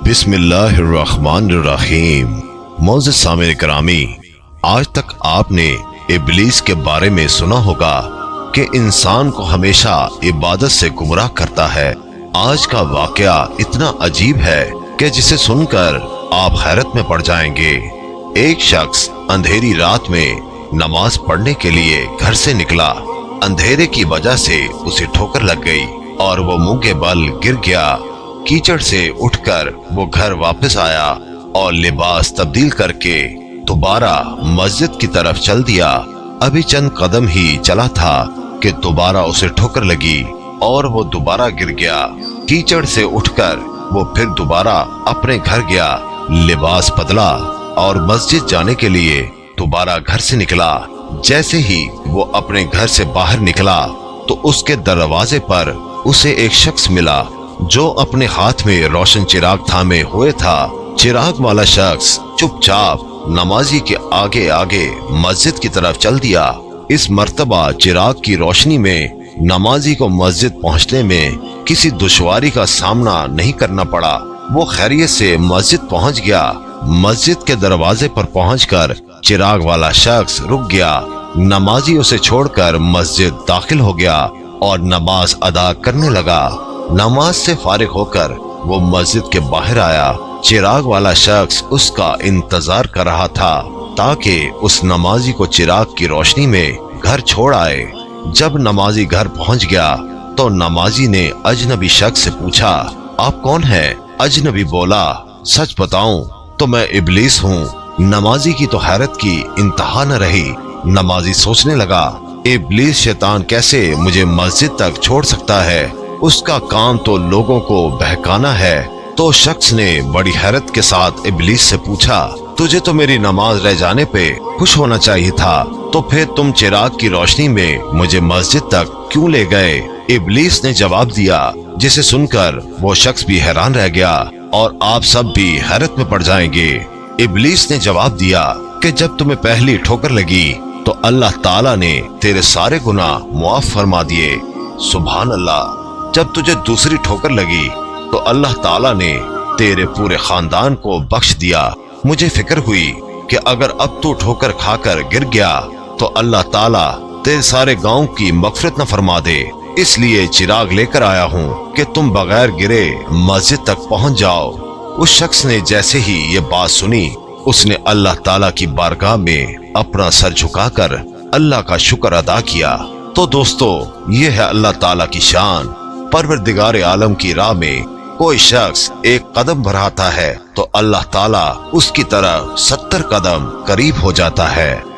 बिस्मिल्लाहिर्रहमानिर्रहीम। मोअज़्ज़िज़ सामिन करामी, आज तक आपने इब्लीस के बारे में सुना होगा कि इंसान को हमेशा इबादत से गुमराह करता है। आज का वाकया इतना अजीब है कि जिसे सुनकर आप हैरत में पड़ जाएंगे। एक शख्स अंधेरी रात में नमाज पढ़ने के लिए घर से निकला। अंधेरे की वजह से उसे ठोकर लग गई और वो मुंह के बल गिर गया। कीचड़ से उठकर वो घर वापस आया और लिबास तब्दील करके दोबारा मस्जिद की तरफ चल दिया। अभी चंद कदम ही चला था कि दोबारा उसे ठोकर लगी और वो दोबारा गिर गया। कीचड़ से उठकर वो फिर दोबारा अपने घर गया, लिबास बदला और मस्जिद जाने के लिए दोबारा घर से निकला। जैसे ही वो अपने घर से बाहर निकला तो उसके दरवाजे पर उसे एक शख्स मिला जो अपने हाथ में रोशन चिराग थामे हुए था। चिराग वाला शख्स चुपचाप नमाजी के आगे आगे मस्जिद की तरफ चल दिया। इस मर्तबा चिराग की रोशनी में नमाजी को मस्जिद पहुंचने में किसी दुश्वारी का सामना नहीं करना पड़ा। वो खैरियत से मस्जिद पहुंच गया। मस्जिद के दरवाजे पर पहुंचकर चिराग वाला शख्स रुक गया। नमाजी उसे छोड़कर मस्जिद दाखिल हो गया और नमाज अदा करने लगा। नमाज से फारिग होकर वो मस्जिद के बाहर आया। चिराग वाला शख्स उसका इंतजार कर रहा था ताकि उस नमाजी को चिराग की रोशनी में घर छोड़ आए। जब नमाजी घर पहुंच गया तो नमाजी ने अजनबी शख्स से पूछा, आप कौन हैं? अजनबी बोला, सच बताऊं तो मैं इब्लीस हूँ। नमाजी की तो हैरत की इंतहा न रही। नमाजी सोचने लगा, इब्लीस शैतान कैसे मुझे मस्जिद तक छोड़ सकता है? उसका काम तो लोगों को बहकाना है। तो शख्स ने बड़ी हैरत के साथ इब्लीस से पूछा, तुझे तो मेरी नमाज रह जाने पे खुश होना चाहिए था, तो फिर तुम चिराग की रोशनी में मुझे मस्जिद तक क्यों ले गए? इब्लीस ने जवाब दिया, जिसे सुनकर वो शख्स भी हैरान रह गया और आप सब भी हैरत में पड़ जाएंगे। इब्लीस ने जवाब दिया कि जब तुम्हें पहली ठोकर लगी तो अल्लाह ताला ने तेरे सारे गुनाह मुआफ फरमा दिए। सुभान अल्लाह। जब तुझे दूसरी ठोकर लगी तो अल्लाह ताला ने तेरे पूरे खानदान को बख्श दिया। मुझे फिक्र हुई कि अगर अब तू ठोकर खाकर गिर गया तो अल्लाह ताला तेरे सारे गांव की मगफिरत न फरमा दे। इसलिए चिराग लेकर आया हूँ कि तुम बगैर गिरे मस्जिद तक पहुँच जाओ। उस शख्स ने जैसे ही ये बात सुनी उसने अल्लाह ताला की बारगाह में अपना सर झुकाकर अल्लाह का शुक्र अदा किया। तो दोस्तों, ये है अल्लाह ताला की शान। परवरदिगार आलम की राह में कोई शख्स एक कदम बढ़ाता है तो अल्लाह ताला उसकी तरफ 70 कदम करीब हो जाता है।